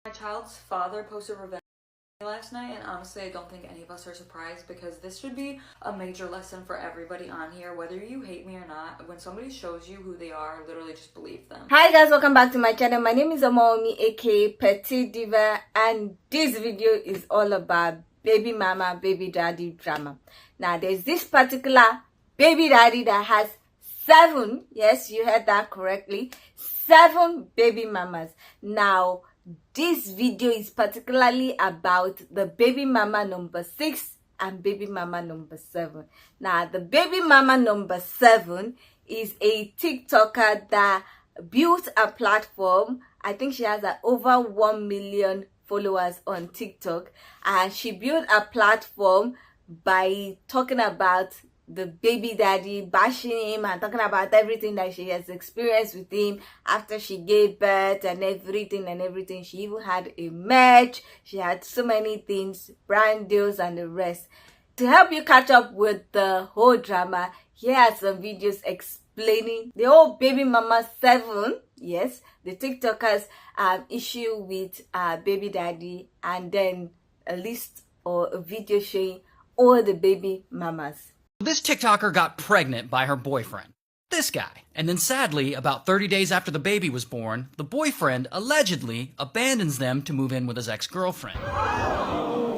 My child's father posted revenge last night, and honestly I don't think any of us are surprised, because this should be a major lesson for everybody on here. Whether you hate me or not, when somebody shows you who they are, literally just believe them. Hi guys, welcome back to my channel. My name is Omomi, aka Petite Diva, and this video is all about baby mama, baby daddy drama. Now there's this particular baby daddy that has 7, yes, you heard that correctly, 7 baby mamas. Now this video is particularly about the baby mama number 6 and baby mama number 7. Now the baby mama number 7 is a TikToker that built a platform. I think she has over 1 million followers on TikTok, and she built a platform by talking about the baby daddy, bashing him and talking about everything that she has experienced with him after she gave birth and everything. She even had a merch. She had so many things, brand deals and the rest. To help you catch up with the whole drama, here are some videos explaining the whole baby mama 7, yes, the TikTokers issue with baby daddy, and then a list or a video showing all the baby mamas. This TikToker got pregnant by her boyfriend, this guy. And then sadly, about 30 days after the baby was born, the boyfriend allegedly abandons them to move in with his ex-girlfriend.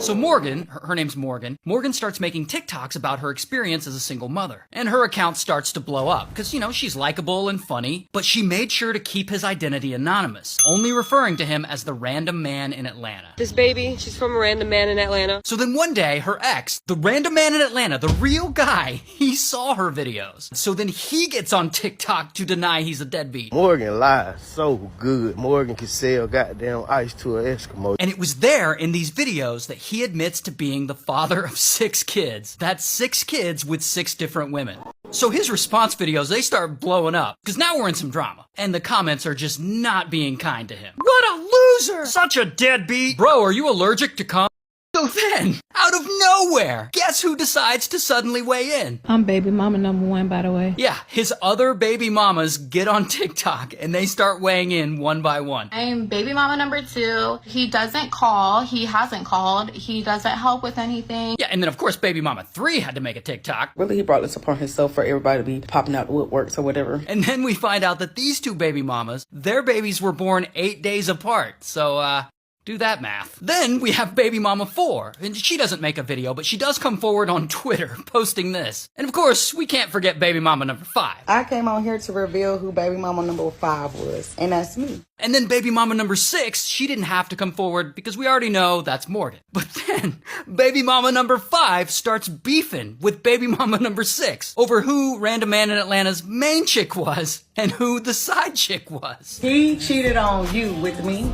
So Morgan, her name's Morgan starts making TikToks about her experience as a single mother. And her account starts to blow up, because, you know, she's likable and funny, but she made sure to keep his identity anonymous, only referring to him as the random man in Atlanta. This baby, she's from a random man in Atlanta. So then one day, her ex, the random man in Atlanta, the real guy, he saw her videos. So then he gets on TikTok to deny he's a deadbeat. Morgan lies so good. Morgan can sell goddamn ice to an Eskimo. And it was there in these videos that he admits to being the father of 6 kids. That's 6 kids with 6 different women. So his response videos, they start blowing up, because now we're in some drama. And the comments are just not being kind to him. What a loser! Such a deadbeat! Bro, are you allergic to cum? So then, out of nowhere, guess who decides to suddenly weigh in? I'm baby mama number 1, by the way. Yeah, his other baby mamas get on TikTok and they start weighing in one by one. I'm baby mama number 2. He doesn't call. He hasn't called. He doesn't help with anything. Yeah, and then of course baby mama 3 had to make a TikTok. Really, he brought this upon himself for everybody to be popping out the woodworks or whatever. And then we find out that these 2 baby mamas, their babies were born 8 days apart. So, do that math. Then we have baby mama 4, and she doesn't make a video, but she does come forward on Twitter posting this. And of course, we can't forget baby mama number 5. I came on here to reveal who baby mama number 5 was, and that's me. And then baby mama number 6, she didn't have to come forward because we already know that's Morgan. But then baby mama number 5 starts beefing with baby mama number 6 over who Random Man in Atlanta's main chick was and who the side chick was. He cheated on you with me.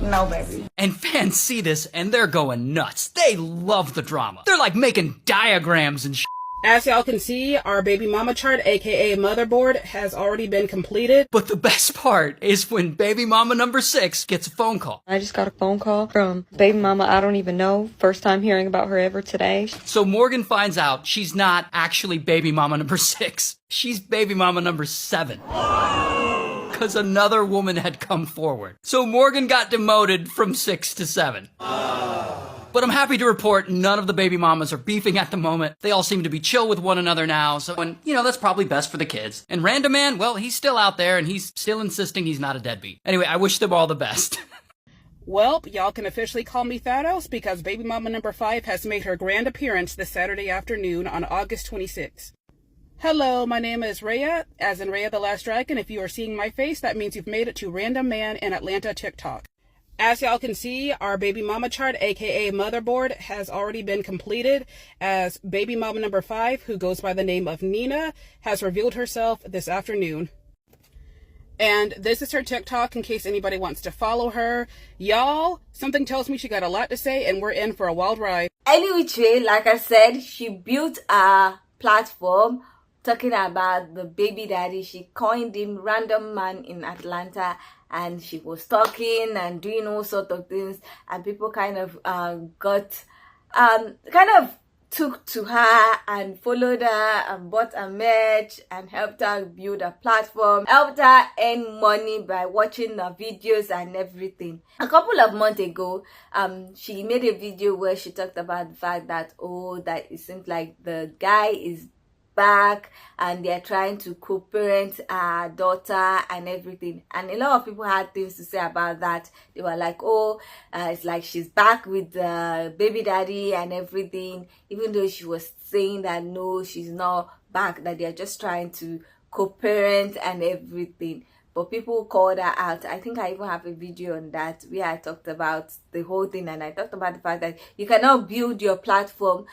No, baby. And fans see this and they're going nuts. They love the drama. They're like making diagrams and As y'all can see, our baby mama chart, aka motherboard, has already been completed. But the best part is when baby mama number 6 gets a phone call. I just got a phone call from baby mama I don't even know. First time hearing about her ever today. So Morgan finds out she's not actually baby mama number 6. She's baby mama number 7. Because another woman had come forward. So Morgan got demoted from 6 to 7. But I'm happy to report none of the baby mamas are beefing at the moment. They all seem to be chill with one another now, so, and, you know, that's probably best for the kids. And Random Man, well, he's still out there and he's still insisting he's not a deadbeat. Anyway, I wish them all the best. Well, y'all can officially call me Thanos because baby mama number 5 has made her grand appearance this Saturday afternoon on August 26th. Hello, my name is Rhea, as in Rhea the Last Dragon. If you are seeing my face, that means you've made it to Random Man in Atlanta TikTok. As y'all can see, our baby mama chart, aka motherboard, has already been completed, as baby mama number 5, who goes by the name of Nina, has revealed herself this afternoon. And this is her TikTok in case anybody wants to follow her. Y'all, something tells me she got a lot to say and we're in for a wild ride. Anyway, like I said, she built a platform talking about the baby daddy. She coined him Random Man in Atlanta, and she was talking and doing all sorts of things, and people kind of got kind of took to her and followed her and bought a merch and helped her build a platform, helped her earn money by watching the videos and everything. A couple of months ago, she made a video where she talked about the fact that, that it seems like the guy is back and they're trying to co-parent our daughter and everything, and a lot of people had things to say about that. They were like, it's like she's back with the baby daddy and everything, even though she was saying that no, she's not back, that they're just trying to co-parent and everything. But people called her out. I think I even have a video on that where I talked about the whole thing, and I talked about the fact that you cannot build your platform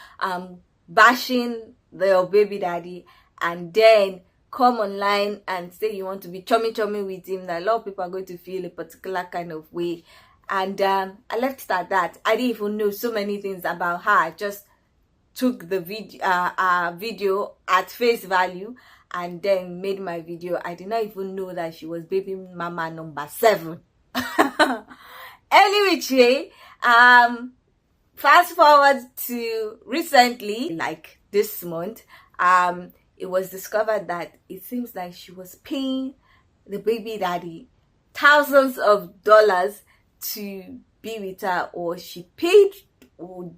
bashing your baby daddy and then come online and say you want to be chummy with him. That a lot of people are going to feel a particular kind of way, and I left it at that. I didn't even know so many things about her. I just took the video at face value and then made my video. I did not even know that she was baby mama number 7. Anyway, fast forward to recently, like this month, it was discovered that it seems like she was paying the baby daddy thousands of dollars to be with her, or she paid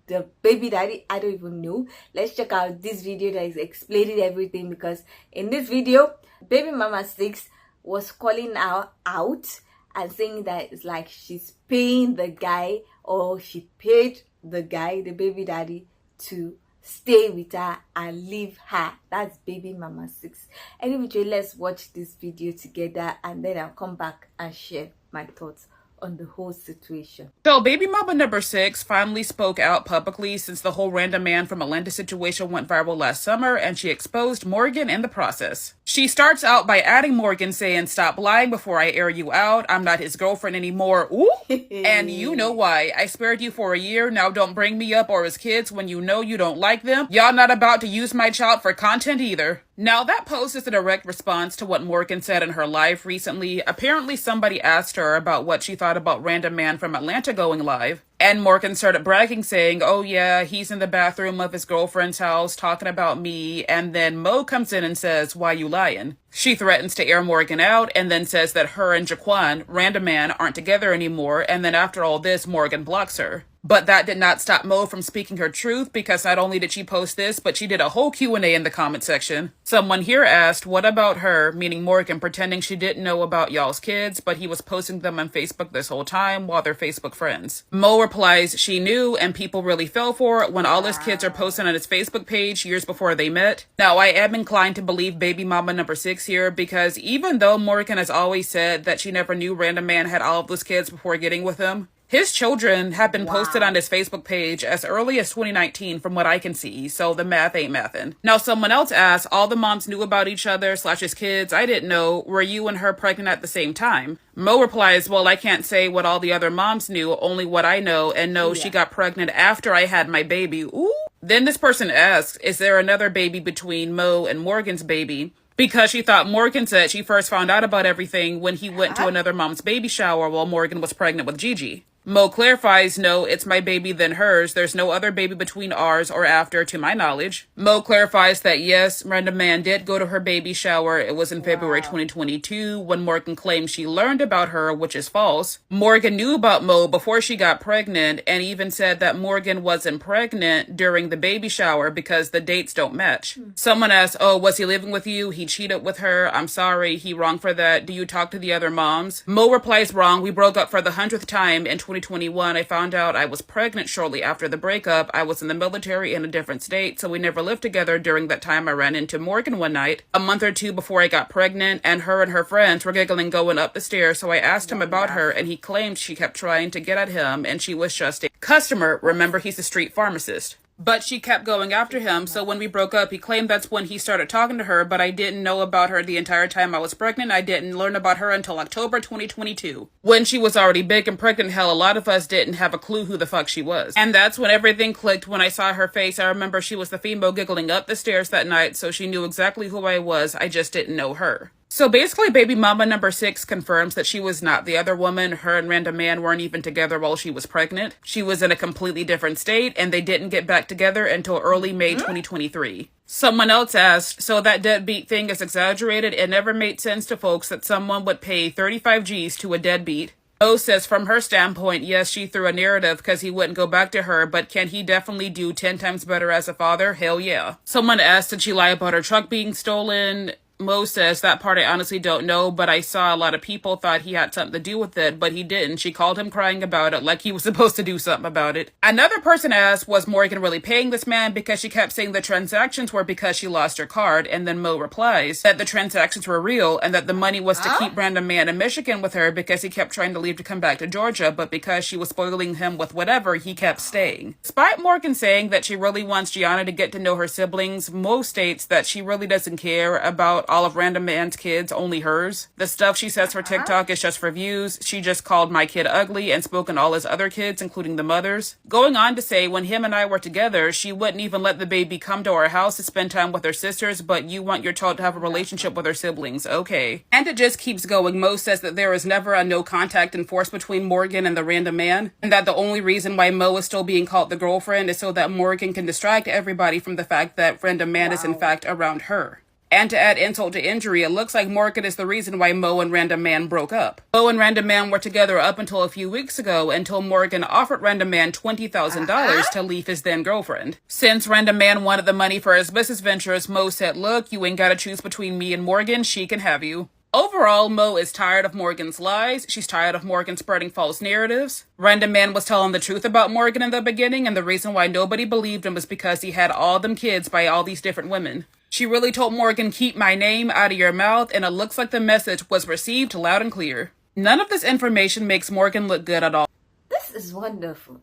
the baby daddy. I don't even know. Let's check out this video that is explaining everything, because in this video, baby mama 6 was calling her out and saying that it's like she's paying the guy, or she paid the guy, the baby daddy, to stay with her and leave her. That's baby mama 6. Anyway, let's watch this video together and then I'll come back and share my thoughts on the whole situation. So baby mama number 6 finally spoke out publicly since the whole random man from Atlanta situation went viral last summer, and she exposed Morgan in the process. She starts out by adding Morgan, saying, "Stop lying before I air you out. I'm not his girlfriend anymore. Ooh. And you know why. I spared you for a year. Now don't bring me up or his kids when you know you don't like them. Y'all not about to use my child for content either." Now that post is a direct response to what Morgan said in her live recently. Apparently somebody asked her about what she thought about random man from Atlanta going live. And Morgan started bragging, saying, "Oh yeah, he's in the bathroom of his girlfriend's house talking about me." And then Mo comes in and says, "Why you lying?" She threatens to air Morgan out and then says that her and Jaquan, random man, aren't together anymore. And then after all this, Morgan blocks her. But that did not stop Mo from speaking her truth, because not only did she post this, but she did a whole Q&A in the comment section. Someone here asked, "What about her," meaning Morgan, pretending she didn't know about y'all's kids, but he was posting them on Facebook this whole time while they're Facebook friends. Mo replies she knew, and people really fell for it when all his kids are posted on his Facebook page years before they met. Now, I am inclined to believe baby mama number 6 here, because even though Morgan has always said that she never knew random man had all of those kids before getting with him, his children have been posted on his Facebook page as early as 2019 from what I can see, so the math ain't mathin'. Now someone else asked, "All the moms knew about each other / his kids. I didn't know. Were you and her pregnant at the same time?" Mo replies, "Well, I can't say what all the other moms knew, only what I know, and no, she got pregnant after I had my baby." Ooh. Then this person asks, "Is there another baby between Mo and Morgan's baby?" Because she thought Morgan said she first found out about everything when he went to another mom's baby shower while Morgan was pregnant with Gigi. Mo clarifies, "No, it's my baby then hers. There's no other baby between ours or after, to my knowledge." Mo clarifies that yes, random man did go to her baby shower. It was in February 2022 when Morgan claims she learned about her, which is false. Morgan knew about Mo before she got pregnant, and even said that Morgan wasn't pregnant during the baby shower because the dates don't match. Someone asked, "Oh, was he living with you? He cheated with her. I'm sorry, he wrong for that. Do you talk to the other moms?" Mo replies, "Wrong. We broke up for the 100th time in 2021. I found out I was pregnant shortly after the breakup. I was in the military in a different state, so we never lived together. During that time, I ran into Morgan one night, a month or two before I got pregnant, and her friends were giggling going up the stairs, so I asked him about her, and he claimed she kept trying to get at him, and she was just a customer. Remember, he's a street pharmacist. But she kept going after him, so when we broke up, he claimed that's when he started talking to her, but I didn't know about her the entire time I was pregnant. I didn't learn about her until October 2022. When she was already big and pregnant, hell, a lot of us didn't have a clue who the fuck she was. And that's when everything clicked when I saw her face. I remember she was the female giggling up the stairs that night, so she knew exactly who I was. I just didn't know her. So basically, baby mama number 6 confirms that she was not the other woman. Her and random man weren't even together while she was pregnant. She was in a completely different state, and they didn't get back together until early May 2023. Someone else asked, so that deadbeat thing is exaggerated? It never made sense to folks that someone would pay 35 G's to a deadbeat. O says from her standpoint, yes, she threw a narrative because he wouldn't go back to her, but can he definitely do 10 times better as a father? Hell yeah. Someone asked, did she lie about her truck being stolen? Mo says, that part I honestly don't know, but I saw a lot of people thought he had something to do with it, but he didn't. She called him crying about it like he was supposed to do something about it. Another person asked, was Morgan really paying this man? Because she kept saying the transactions were because she lost her card, and then Mo replies that the transactions were real and that the money was to keep random man in Michigan with her because he kept trying to leave to come back to Georgia, but because she was spoiling him with whatever, he kept staying. Despite Morgan saying that she really wants Gianna to get to know her siblings, Mo states that she really doesn't care about all of random man's kids, only hers. The stuff she says for TikTok is just for views. She just called my kid ugly and spoken all his other kids, including the mothers. Going on to say, when him and I were together, she wouldn't even let the baby come to our house to spend time with her sisters, but you want your child to have a relationship with her siblings. Okay. And it just keeps going. Mo says that there is never a no contact enforced between Morgan and the random man, and that the only reason why Mo is still being called the girlfriend is so that Morgan can distract everybody from the fact that random man is in fact around her. And to add insult to injury, it looks like Morgan is the reason why Mo and Random Man broke up. Mo and Random Man were together up until a few weeks ago, until Morgan offered Random Man $20,000 to leave his then girlfriend. Since Random Man wanted the money for his business ventures, Mo said, look, you ain't gotta choose between me and Morgan, she can have you. Overall, Mo is tired of Morgan's lies. She's tired of Morgan spreading false narratives. Random Man was telling the truth about Morgan in the beginning, and the reason why nobody believed him was because he had all them kids by all these different women. She really told Morgan, keep my name out of your mouth, and it looks like the message was received loud and clear. None of this information makes Morgan look good at all. This is wonderful.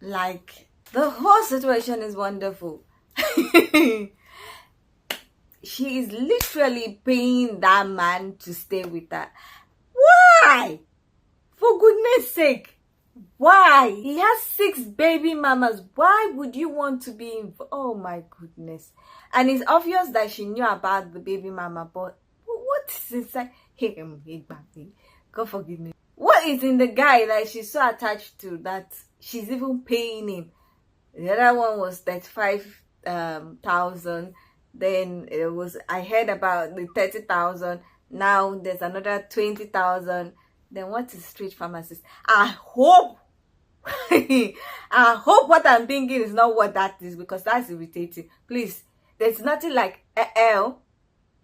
Like, the whole situation is wonderful. She is literally paying that man to stay with her. Why? For goodness sake. Why? He has 6 baby mamas. Why would you want to be involved? Oh my goodness. And it's obvious that she knew about the baby mama, but what is inside? God forgive me. What is in the guy that she's so attached to that she's even paying him? The other one was 35,000. Then it was, I heard about the 30,000. Now there's another 20,000. Then what is street pharmacist? I hope what I'm thinking is not what that is, because that's irritating. Please, there's nothing like L.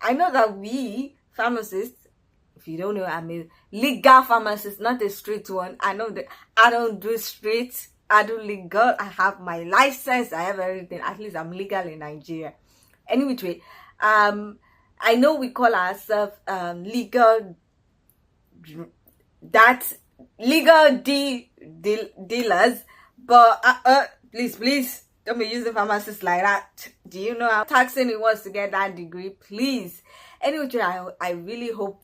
I know that we pharmacists, if you don't know, I'm a legal pharmacist, not a street one. I know that I don't do street, I do legal. I have my license, I have everything. At least I'm legal in Nigeria. Anyway, I know we call ourselves legal dealers, but please don't be using pharmacists like that. Do you know how taxing it was to get that degree? Please. Anyway, I really hope,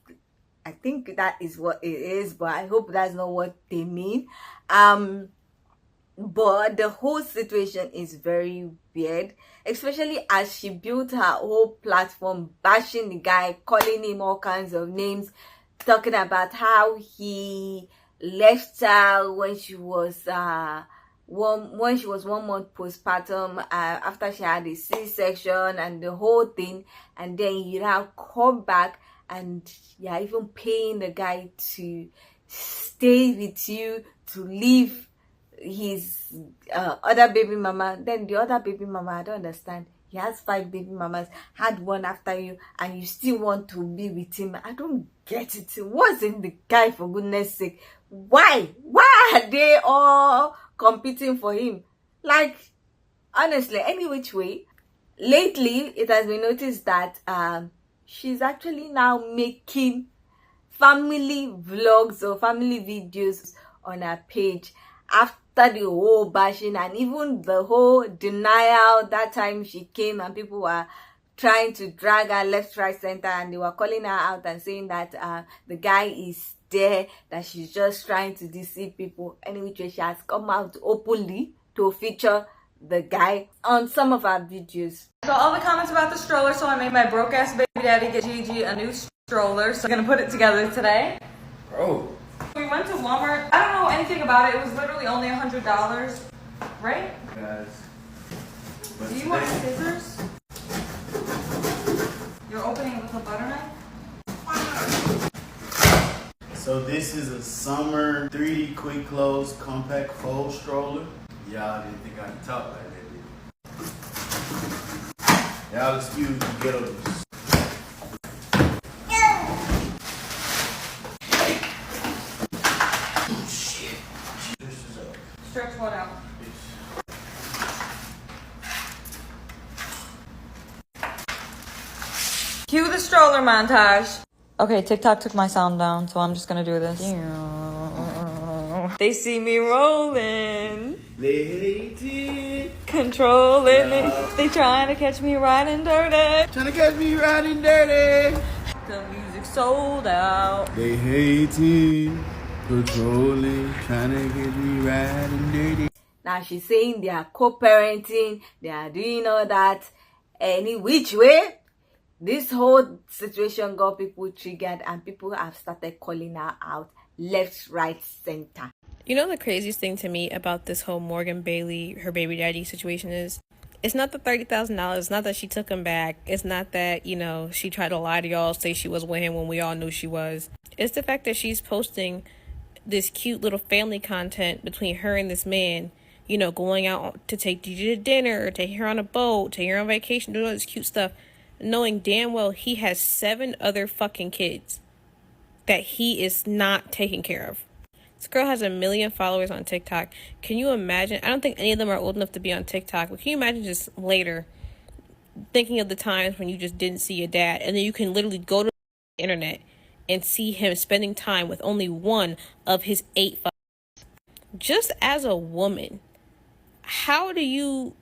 I think that is what it is, but I hope that's not what they mean. But the whole situation is very weird, especially as she built her whole platform bashing the guy, calling him all kinds of names, talking about how he left her when she was 1 month postpartum, after she had a C-section and the whole thing, and then you now come back and you're even paying the guy to stay with you, to leave his other baby mama. Then the other baby mama, I don't understand. He has 5 baby mamas, had one after you, and you still want to be with him. I don't get it. What's in the guy, for goodness sake? Why are they all competing for him? Like, honestly, any which way, lately it has been noticed that she's actually now making family vlogs or family videos on her page after the whole bashing and even the whole denial. That time she came and people were trying to drag her left, right, center, and they were calling her out and saying that the guy is there, that she's just trying to deceive people. Anyway, she has come out openly to feature the guy on some of our videos. So all the comments about the stroller, so I made my broke ass baby daddy get Gigi a new stroller. So I'm gonna put it together today. Bro. We went to Walmart. I don't know anything about it. It was literally only $100, right? Guys. Do you want scissors? You're opening it with a butter knife? So this is a summer 3D quick close compact fold stroller. Y'all didn't think I could talk like that, did you? Y'all excuse the ghettos. Oh shit. This is up. Stretch what out? Cue the stroller montage. Okay, TikTok took my sound down, so I'm just gonna do this. They see me rolling, controlling it. They trying to catch me riding dirty. Trying to catch me riding dirty. The music sold out. They hating, controlling, trying to get me riding dirty. Now she's saying they are co-parenting, they are doing all that. Any which way, this whole situation got people triggered and people have started calling her out left, right, center. You know the craziest thing to me about this whole Morgan Bailey, her baby daddy situation is, it's not the $30,000. It's not that she took him back. It's not that, you know, she tried to lie to y'all, say she was with him when we all knew she was. It's the fact that she's posting this cute little family content between her and this man, you know, going out to take Gigi to dinner, taking her on a boat, taking her on vacation, doing all this cute stuff, knowing damn well he has 7 other fucking kids that he is not taking care of. This girl has 1 million followers on TikTok. Can you imagine? I don't think any of them are old enough to be on TikTok, but can you imagine just later thinking of the times when you just didn't see your dad, and then you can literally go to the internet and see him spending time with only one of his 8 followers. Just as a woman, how do you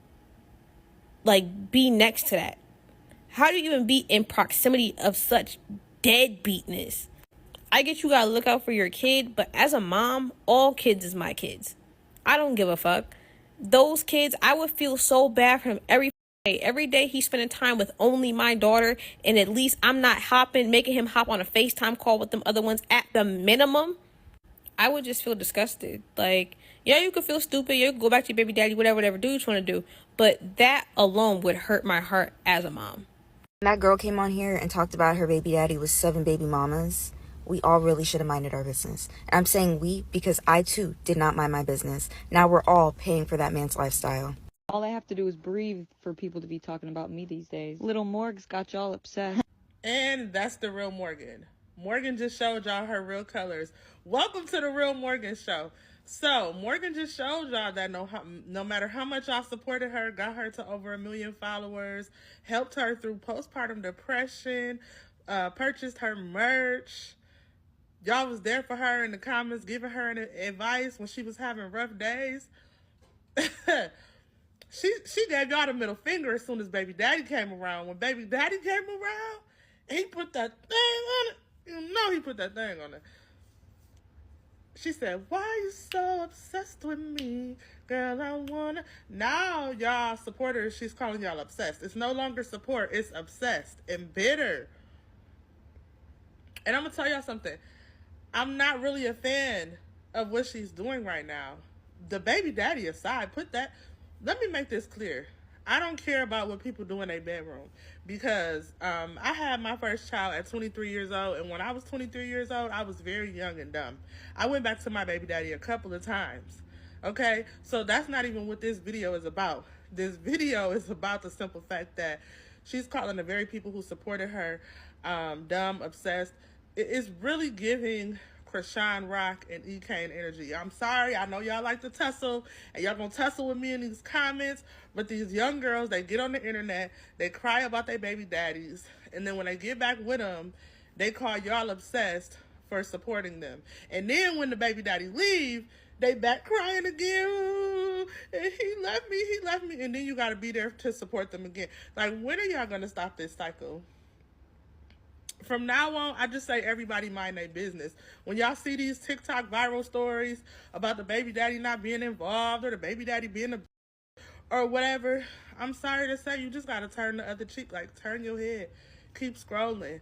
be next to that? How do you even be in proximity of such deadbeatness? I get you gotta look out for your kid, but as a mom, all kids is my kids. I don't give a fuck. Those kids, I would feel so bad for him every day. Every day he's spending time with only my daughter, and at least I'm not making him hop on a FaceTime call with them other ones at the minimum. I would just feel disgusted. Yeah, you could feel stupid. You could go back to your baby daddy, whatever do you want to do. But that alone would hurt my heart as a mom. When that girl came on here and talked about her baby daddy with 7 baby mamas, we all really should have minded our business. And I'm saying we because I too did not mind my business. Now we're all paying for that man's lifestyle. All I have to do is breathe for people to be talking about me these days. Little Morg's got y'all upset. And that's the real Morgan. Morgan just showed y'all her real colors. Welcome to the real Morgan show. So Morgan just showed y'all that no matter how much y'all supported her, got her to over 1 million followers, helped her through postpartum depression, purchased her merch. Y'all was there for her in the comments, giving her advice when she was having rough days. She gave y'all the middle finger as soon as baby daddy came around. When baby daddy came around, he put that thing on it. You know he put that thing on it. She said, why are you so obsessed with me? Girl, I wanna... Now, y'all supporters, she's calling y'all obsessed. It's no longer support. It's obsessed and bitter. And I'm going to tell y'all something. I'm not really a fan of what she's doing right now. The baby daddy aside, let me make this clear. I don't care about what people do in their bedroom because I had my first child at 23 years old, and when I was 23 years old, I was very young and dumb. I went back to my baby daddy a couple of times, okay? So that's not even what this video is about. This video is about the simple fact that she's calling the very people who supported her dumb, obsessed. It's really giving Krishan Rock and E. Kane energy. I'm sorry, I know y'all like to tussle, and y'all gonna tussle with me in these comments, but these young girls, they get on the internet, they cry about their baby daddies, and then when they get back with them, they call y'all obsessed for supporting them. And then when the baby daddy leave, they back crying again. Ooh, and he left me, and then you gotta be there to support them again. When are y'all gonna stop this cycle? From now on, I just say everybody mind their business. When y'all see these TikTok viral stories about the baby daddy not being involved or the baby daddy being or whatever, I'm sorry to say, you just gotta turn the other cheek. Like, turn your head. Keep scrolling.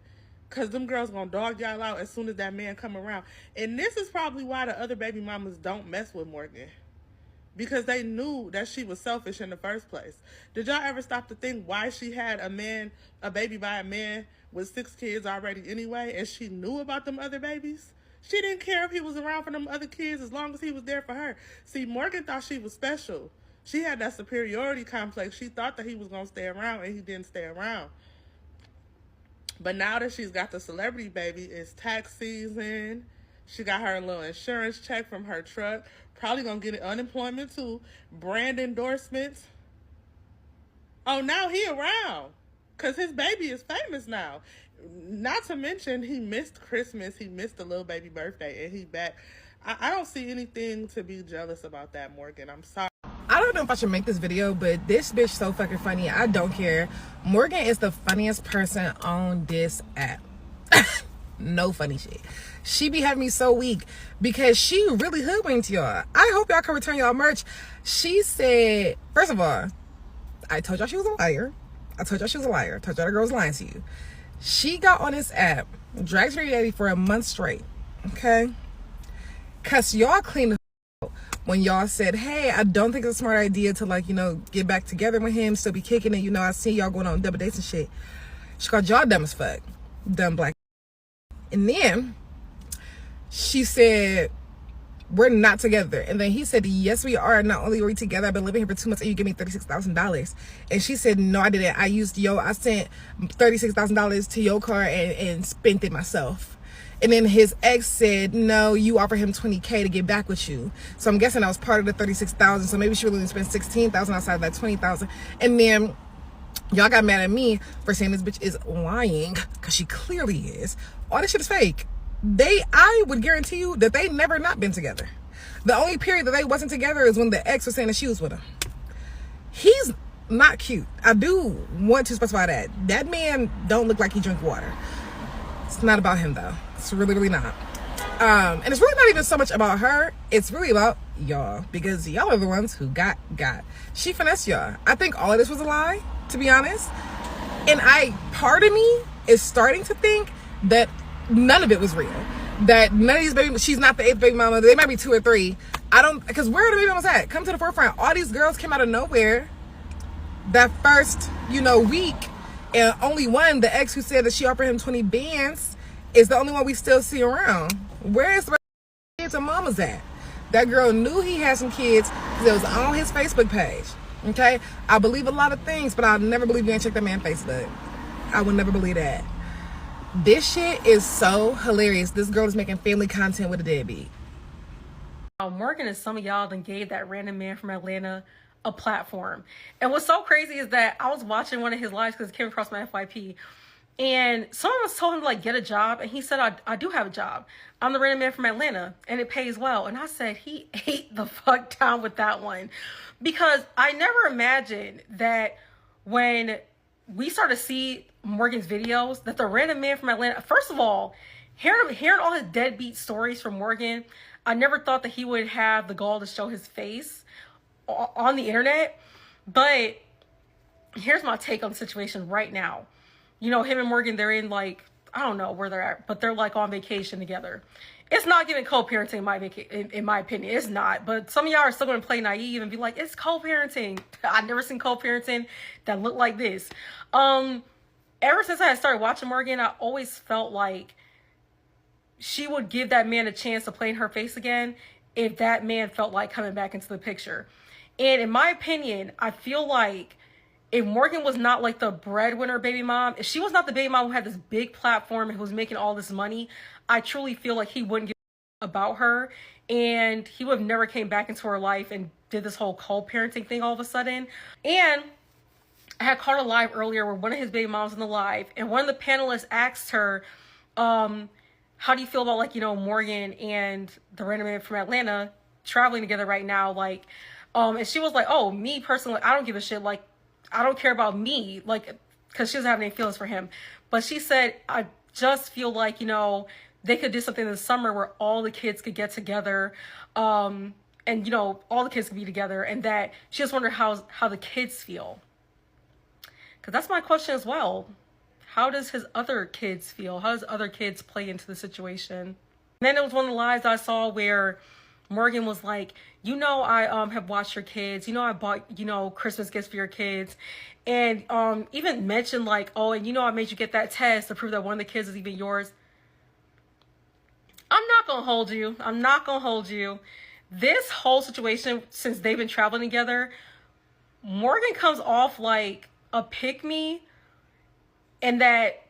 Because them girls gonna dog y'all out as soon as that man come around. And this is probably why the other baby mamas don't mess with Morgan. Because they knew that she was selfish in the first place. Did y'all ever stop to think why she had a baby by a man with 6 kids already anyway, and she knew about them other babies? She didn't care if he was around for them other kids as long as he was there for her. See, Morgan thought she was special. She had that superiority complex. She thought that he was going to stay around, and he didn't stay around. But now that she's got the celebrity baby, it's tax season. She got her little insurance check from her truck. Probably going to get unemployment too. Brand endorsements. Oh, now he around. Because his baby is famous now. Not to mention, he missed Christmas. He missed the little baby birthday. And he back. I don't see anything to be jealous about that, Morgan. I'm sorry. I don't know if I should make this video, but this bitch so fucking funny. I don't care. Morgan is the funniest person on this app. No funny shit. She be having me so weak because she really hoodwinked y'all. I hope y'all can return y'all merch. She said, first of all, I told y'all she was a liar. I told y'all she was a liar. I told y'all the girl was lying to you. She got on this app, dragged her daddy for a month straight. Okay? Cause y'all cleaned the when y'all said, hey, I don't think it's a smart idea to, like, you know, get back together with him, still be kicking it. You know, I see y'all going on double dates and shit. She called y'all dumb as fuck. Dumb black. And then she said, we're not together. And then he said, yes, we are. Not only are we together, I've been living here for 2 months and you give me $36,000. And she said, no, I didn't. I sent $36,000 to your car and spent it myself. And then his ex said, no, you offer him $20K to get back with you. So I'm guessing that was part of the $36,000. So maybe she really only spent $16,000 outside of that $20,000. And then y'all got mad at me for saying this bitch is lying, because she clearly is. All this shit is fake. I would guarantee you that they never not been together. The only period that they wasn't together is when the ex was saying that she was with him. He's not cute. I do want to specify that. That man don't look like he drink water. It's not about him though. It's really, really not. And it's really not even so much about her. It's really about y'all, because y'all are the ones who got. She finessed y'all. I think all of this was a lie, to be honest. And part of me is starting to think that none of it was real. That none of these baby, she's not the 8th baby mama. They might be 2 or 3. Because where are the baby mamas at? Come to the forefront. All these girls came out of nowhere that first, week. And only one, the ex who said that she offered him 20 bands, is the only one we still see around. Where is the rest of the kids and mamas at? That girl knew he had some kids because it was on his Facebook page. Okay? I believe a lot of things, but I'll never believe you ain't check that man's Facebook. I would never believe that. This shit is so hilarious. This girl is making family content with a deadbeat. Morgan and some of y'all then gave that random man from Atlanta a platform. And what's so crazy is that I was watching one of his lives because it came across my FYP. And someone was told him to, like, get a job. And he said, I do have a job. I'm the random man from Atlanta. And it pays well. And I said, he ate the fuck down with that one. Because I never imagined that when we started to see Morgan's videos, that the random man from Atlanta, first of all, hearing all his deadbeat stories from Morgan, I never thought that he would have the gall to show his face on the internet. But here's my take on the situation right now. Him and Morgan, they're in, like, I don't know where they're at, but they're, like, on vacation together. It's not giving co-parenting in my opinion. It's not. But some of y'all are still going to play naive and be like, it's co-parenting. I've never seen co-parenting that looked like this. Ever since I started watching Morgan, I always felt like she would give that man a chance to play in her face again if that man felt like coming back into the picture. And in my opinion, I feel like if Morgan was not, like, the breadwinner baby mom, if she was not the baby mom who had this big platform and who was making all this money, I truly feel like he wouldn't give about her, and he would have never came back into her life and did this whole co-parenting thing all of a sudden. And I had caught a live earlier where one of his baby moms in the live, and one of the panelists asked her, how do you feel about, like, Morgan and the random man from Atlanta traveling together right now? Like, and she was like, oh, me personally, I don't give a shit. Like, I don't care about me, like, because she doesn't have any feelings for him. But she said, I just feel like, they could do something in the summer where all the kids could get together and and you know, all the kids can be together, and that she just wondered how the kids feel. Because that's my question as well. How does his other kids feel? How does other kids play into the situation? And then there was one of the lives I saw where Morgan was like, you know, I have watched your kids. You know, I bought, you know, Christmas gifts for your kids. And even mentioned like, oh, and you know, I made you get that test to prove that one of the kids is even yours. I'm not going to hold you. I'm not going to hold you. This whole situation, since they've been traveling together, Morgan comes off like a pick-me, and that,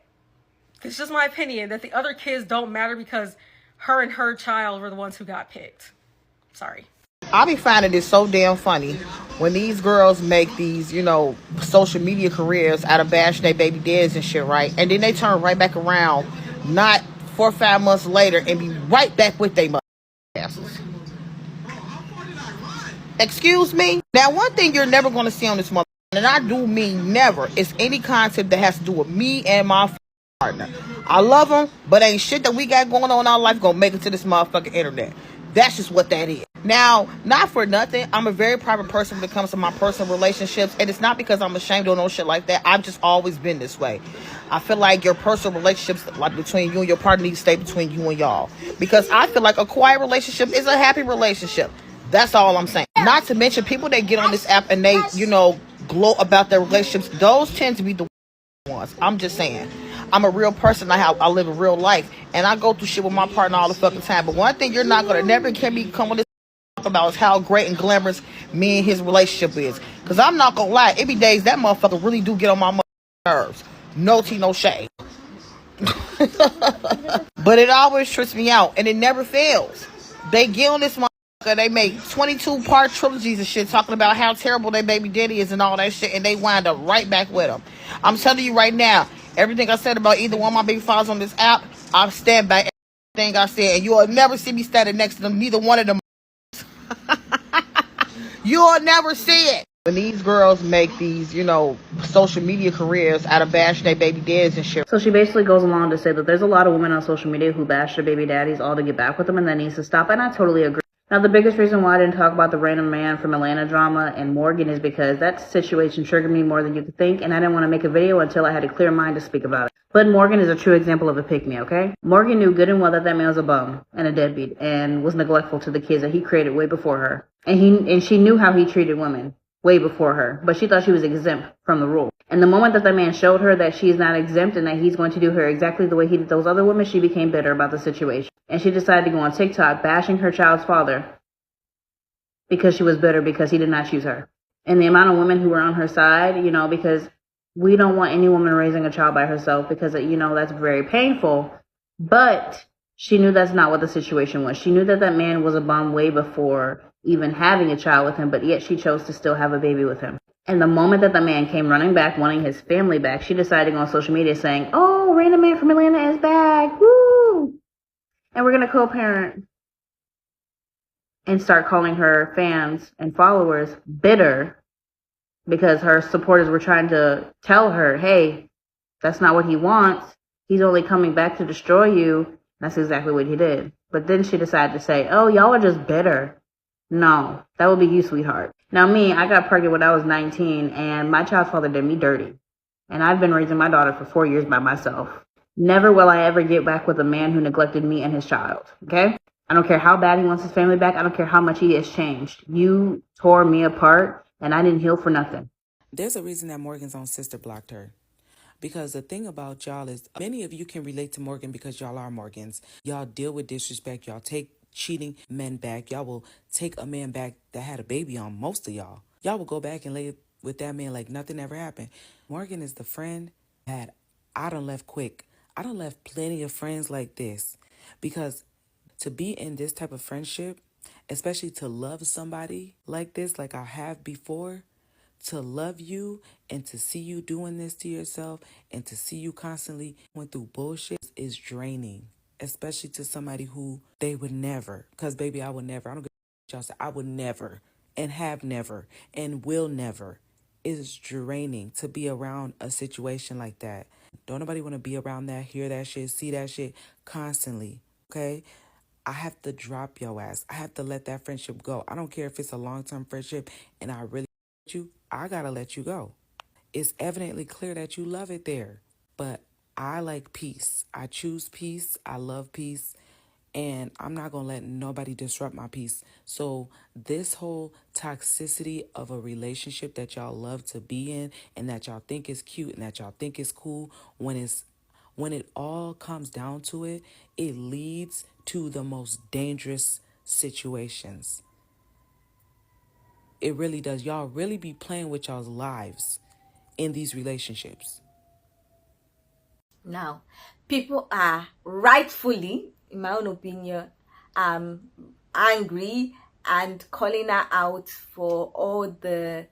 it's just my opinion, that the other kids don't matter because her and her child were the ones who got picked. Sorry. I be finding it so damn funny when these girls make these, you know, social media careers out of bashing their baby dads and shit, right? And then they turn right back around, not 4 or 5 months later, and be right back with their asses. Excuse me? Now, one thing you're never going to see on this mother, and I do mean never, is any concept that has to do with me and my partner. I love them, but ain't shit that we got going on in our life gonna make it to this motherfucking internet. That's just what that is. Now, not for nothing, I'm a very private person when it comes to my personal relationships, and it's not because I'm ashamed or no shit like that. I've just always been this way. I feel like your personal relationships, like between you and your partner, need to stay between you and y'all. Because I feel like a quiet relationship is a happy relationship. That's all I'm saying. Not to mention people that get on this app and they, you know, gloat about their relationships. Those tend to be the ones. I'm just saying. I'm a real person. I live a real life, and I go through shit with my partner all the fucking time. But one thing you're not gonna never can be come with this about is how great and glamorous me and his relationship is. Cause I'm not gonna lie, it be days that motherfucker really do get on my nerves. No tea, no shade. But it always trips me out, and it never fails. They get on this motherfucker, they make 22-part trilogies and shit talking about how terrible their baby daddy is and all that shit, and they wind up right back with them. I'm telling you right now, everything I said about either one of my baby fathers on this app, I stand by everything I said, and you'll never see me standing next to them, neither one of them. You'll never see it. When these girls make these, you know, social media careers out of bashing their baby dads and shit. So she basically goes along to say that there's a lot of women on social media who bash their baby daddies all to get back with them, and that needs to stop, and I totally agree. Now, the biggest reason why I didn't talk about the random man from Atlanta drama and Morgan is because that situation triggered me more than you could think, and I didn't want to make a video until I had a clear mind to speak about it. But Morgan is a true example of a pick-me, okay? Morgan knew good and well that that man was a bum and a deadbeat and was neglectful to the kids that he created way before her. And she knew how he treated women way before her, but she thought she was exempt from the rule. And the moment that man showed her that she's not exempt and that he's going to do her exactly the way he did those other women, she became bitter about the situation. And she decided to go on TikTok bashing her child's father because she was bitter because he did not choose her. And the amount of women who were on her side, you know, because we don't want any woman raising a child by herself because, you know, that's very painful. But she knew that's not what the situation was. She knew that that man was a bum way before even having a child with him, but yet she chose to still have a baby with him. And the moment that the man came running back, wanting his family back, she decided to go on social media saying, oh, random man from Atlanta is back, woo! And we're going to co-parent. And start calling her fans and followers bitter because her supporters were trying to tell her, hey, that's not what he wants. He's only coming back to destroy you. That's exactly what he did. But then she decided to say, oh, y'all are just bitter. No, that would be you, sweetheart. Now me, I got pregnant when I was 19 and my child's father did me dirty. And I've been raising my daughter for 4 years by myself. Never will I ever get back with a man who neglected me and his child. Okay? I don't care how bad he wants his family back. I don't care how much he has changed. You tore me apart and I didn't heal for nothing. There's a reason that Morgan's own sister blocked her. Because the thing about y'all is many of you can relate to Morgan because y'all are Morgans. Y'all deal with disrespect. Y'all take cheating men back. Y'all will take a man back that had a baby on, most of y'all. Y'all will go back and lay with that man like nothing ever happened. Morgan is the friend that I done left quick. I done left plenty of friends like this. Because to be in this type of friendship, especially to love somebody like this, like I have before, to love you and to see you doing this to yourself and to see you constantly going through bullshit is draining, especially to somebody who they would never, because baby, I would never, I don't give a y'all say, I would never and have never and will never. It's draining to be around a situation like that. Don't nobody want to be around that, hear that shit, see that shit constantly, okay? I have to drop your ass. I have to let that friendship go. I don't care if it's a long-term friendship and I really you, I gotta let you go. It's evidently clear that you love it there. But I like peace. I choose peace. I love peace. And I'm not going to let nobody disrupt my peace. So this whole toxicity of a relationship that y'all love to be in and that y'all think is cute and that y'all think is cool, when it all comes down to it, it leads to the most dangerous situations. It really does. Y'all really be playing with y'all's lives in these relationships. Now, people are rightfully, in my own opinion, angry and calling her out for all the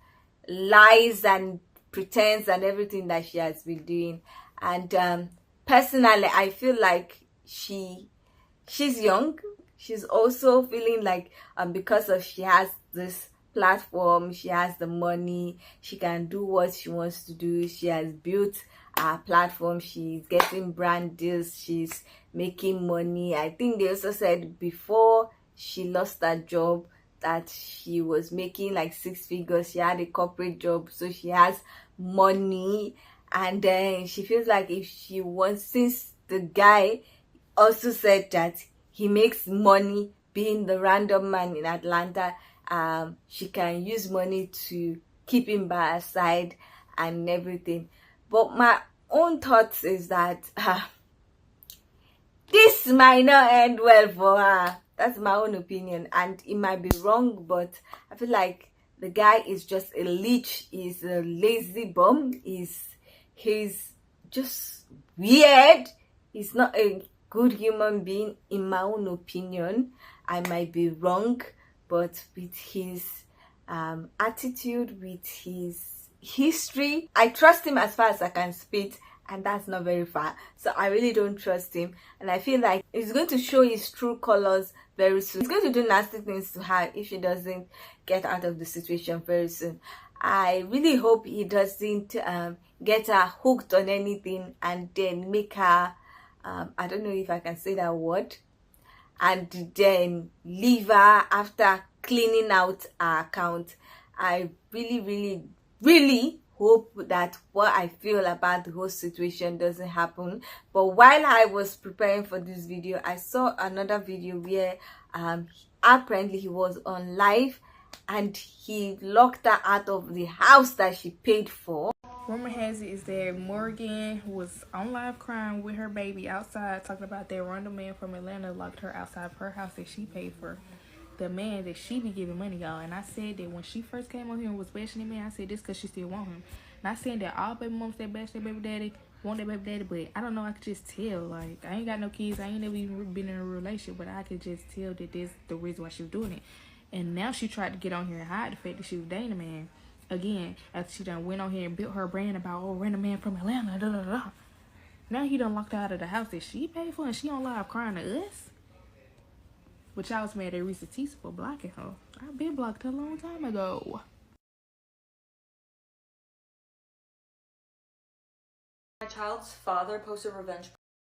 lies and pretense and everything that she has been doing. And personally, I feel like she's young. She's also feeling like because of she has this platform, she has the money, she can do what she wants to do. She has built a platform, she's getting brand deals, she's making money. I think they also said before she lost her job that she was making like 6 figures. She had a corporate job, so she has money. And then she feels like if she wants, since the guy also said that he makes money being the random man in Atlanta, she can use money to keep him by her side and everything. But my own thoughts is that this might not end well for her. That's my own opinion, and it might be wrong, but I feel like the guy is just a leech. He's a lazy bum. He's just weird. He's not a good human being, in my own opinion. I might be wrong, but with his attitude, with his history, I trust him as far as I can spit, and that's not very far. So I really don't trust him, and I feel like he's going to show his true colors very soon. He's going to do nasty things to her if she doesn't get out of the situation very soon. I really hope he doesn't get her hooked on anything and then make her I don't know if I can say that word, and then leave her after cleaning out her account. I really hope that what I feel about the whole situation doesn't happen. But while I was preparing for this video, I saw another video where apparently he was on live and he locked her out of the house that she paid for. Rumor has it is that Morgan was on live crying with her baby outside, talking about that random man from Atlanta locked her outside of her house that she paid for. The man that she be giving money, y'all. And I said that when she first came on here and was bashing the man, I said this because she still want him. Not saying that all baby moms that bash their baby daddy want their baby daddy, but I don't know, I could just tell. Like, I ain't got no kids, I ain't never even been in a relationship, but I could just tell that this the reason why she was doing it. And now she tried to get on here and hide the fact that she was dating a man. Again, after she done went on here and built her brand about, oh, random man from Atlanta, da da da. Now he done locked her out of the house that she paid for, and she on live crying to us. But y'all was mad at Risa Tisa for blocking her. I've been blocked her a long time ago. My child's father posted revenge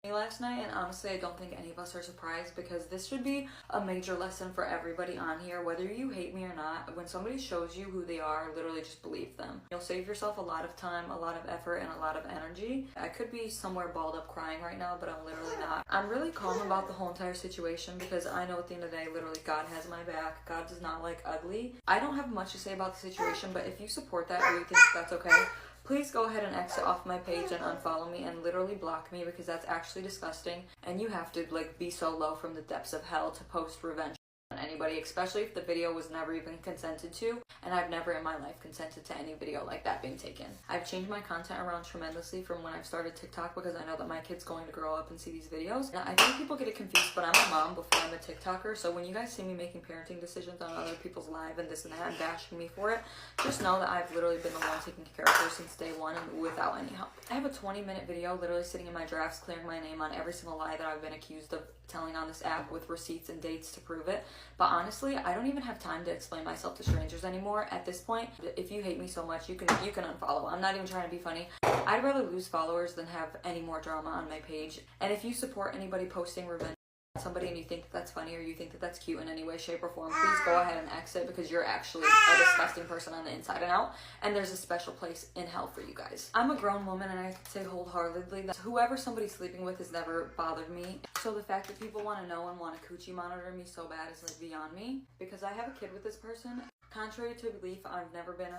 last night, and honestly I don't think any of us are surprised, because this should be a major lesson for everybody on here. Whether you hate me or not, when somebody shows you who they are, literally just believe them. You'll save yourself a lot of time, a lot of effort, and a lot of energy. I could be somewhere balled up crying right now, but I'm literally not. I'm really calm about the whole entire situation because I know at the end of the day, literally God has my back. God does not like ugly. I don't have much to say about the situation, but if you support that or you think that's okay, please go ahead and exit off my page and unfollow me and literally block me, because that's actually disgusting. And you have to like be so low from the depths of hell to post revenge on anybody, especially if the video was never even consented to, and I've never in my life consented to any video like that being taken. I've changed my content around tremendously from when I've started TikTok, because I know that my kid's going to grow up and see these videos. And I think people get it confused, but I'm a mom before I'm a TikToker, so when you guys see me making parenting decisions on other people's lives and this and that and bashing me for it, just know that I've literally been the one taking care of her since day one and without any help. I have a 20-minute video literally sitting in my drafts clearing my name on every single lie that I've been accused of telling on this app with receipts and dates to prove it. But honestly, I don't even have time to explain myself to strangers anymore at this point. If you hate me so much, you can unfollow. I'm not even trying to be funny. I'd rather lose followers than have any more drama on my page. And if you support anybody posting revenge somebody and you think that that's funny or you think that that's cute in any way, shape, or form, please go ahead and exit, because you're actually a disgusting person on the inside and out, and there's a special place in hell for you guys. I'm a grown woman and I say wholeheartedly that whoever somebody's sleeping with has never bothered me. So the fact that people want to know and want to coochie monitor me so bad is like beyond me, because I have a kid with this person. Contrary to belief, I've never been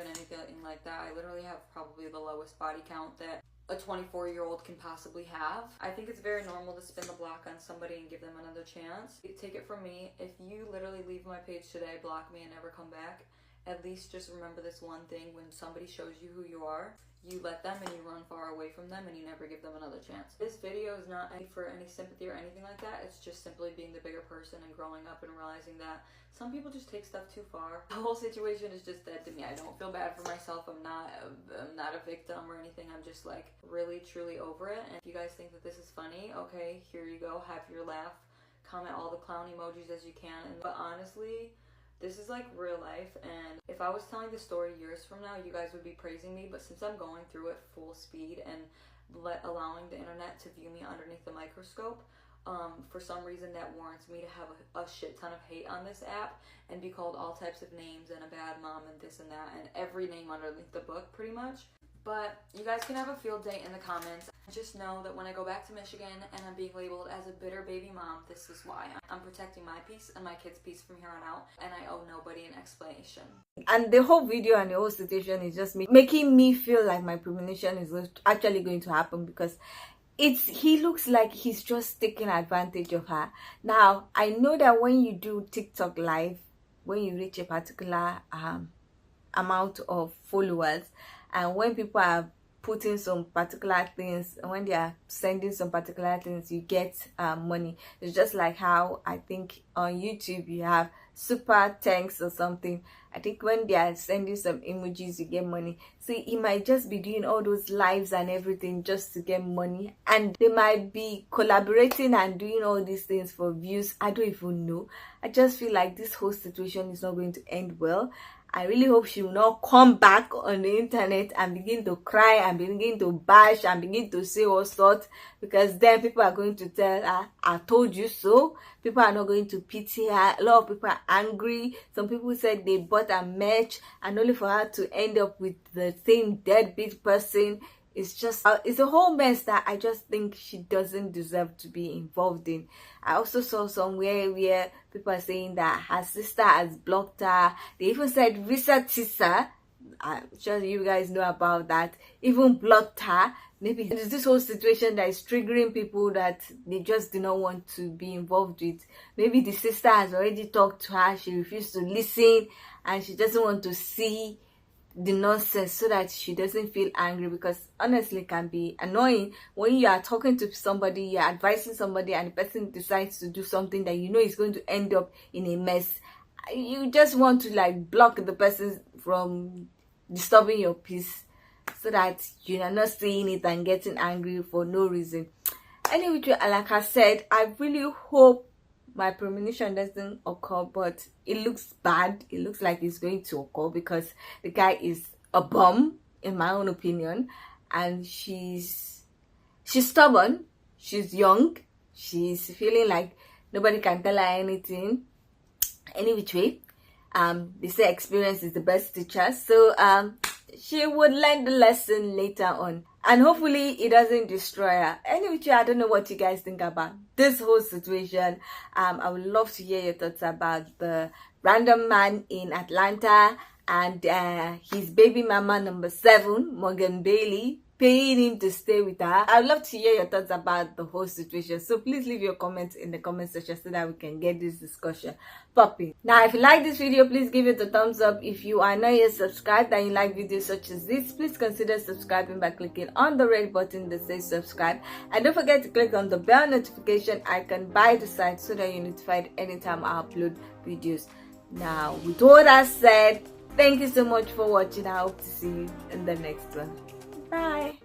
anything like that. I literally have probably the lowest body count that a 24-year-old can possibly have. I think it's very normal to spin the block on somebody and give them another chance. Take it from me, if you literally leave my page today, block me, and never come back, at least just remember this one thing: when somebody shows you who you are, you let them and you run far away from them and you never give them another chance. This video is not for any sympathy or anything like that. It's just simply being the bigger person and growing up and realizing that some people just take stuff too far. The whole situation is just dead to me. I don't feel bad for myself. I'm not a victim or anything. I'm just like really truly over it. And if you guys think that this is funny, okay, here you go. Have your laugh. Comment all the clown emojis as you can. But honestly, this is like real life, and if I was telling the story years from now, you guys would be praising me, but since I'm going through it full speed and allowing the internet to view me underneath the microscope, for some reason that warrants me to have a shit ton of hate on this app and be called all types of names and a bad mom and this and that and every name underneath the book pretty much. But you guys can have a field day in the comments. Just know that when I go back to Michigan and I'm being labeled as a bitter baby mom, this is why. I'm protecting my peace and my kids' peace from here on out, and I owe nobody an explanation. And the whole video and the whole situation is just making me feel like my premonition is actually going to happen, because he looks like he's just taking advantage of her. Now, I know that when you do TikTok live, when you reach a particular amount of followers, and when people are putting some particular things, when they are sending some particular things, you get money. It's just like how I think on YouTube you have super thanks or something. I think when they are sending some emojis, you get money. See, he might just be doing all those lives and everything just to get money, and they might be collaborating and doing all these things for views. I don't even know. I just feel like this whole situation is not going to end well. I really hope she will not come back on the internet and begin to cry and begin to bash and begin to say all sorts, because then people are going to tell her, I told you so. People are not going to pity her. A lot of people are angry. Some people said they bought a match and only for her to end up with the same deadbeat person. It's just, it's a whole mess that I just think she doesn't deserve to be involved in. I also saw somewhere where people are saying that her sister has blocked her. They even said Visa Tisa, I'm sure you guys know about that, even blocked her. Maybe it's this whole situation that is triggering people that they just do not want to be involved with. Maybe the sister has already talked to her, she refused to listen, and she doesn't want to see the nonsense so that she doesn't feel angry, because honestly it can be annoying when you are talking to somebody, you're advising somebody, and the person decides to do something that you know is going to end up in a mess. You just want to like block the person from disturbing your peace so that you are not seeing it and getting angry for no reason. Anyway, like I said, I really hope my premonition doesn't occur, but it looks bad. It looks like it's going to occur because the guy is a bum, in my own opinion, and she's stubborn, she's young, she's feeling like nobody can tell her anything. Any which way, they say experience is the best teacher, so she would learn the lesson later on, and hopefully it doesn't destroy her. Anyway, I don't know what you guys think about this whole situation. I would love to hear your thoughts about the random man in Atlanta and his baby mama number 7, Morgan Bailey, paying him to stay with her. I'd love to hear your thoughts about the whole situation, so please leave your comments in the comment section so that we can get this discussion popping. Now, if you like this video, please give it a thumbs up. If you are not yet subscribed and you like videos such as this, please consider subscribing by clicking on the red button that says subscribe, and don't forget to click on the bell notification icon by the side so that you're notified anytime I upload videos. Now, with all that said, thank you so much for watching. I hope to see you in the next one. Bye.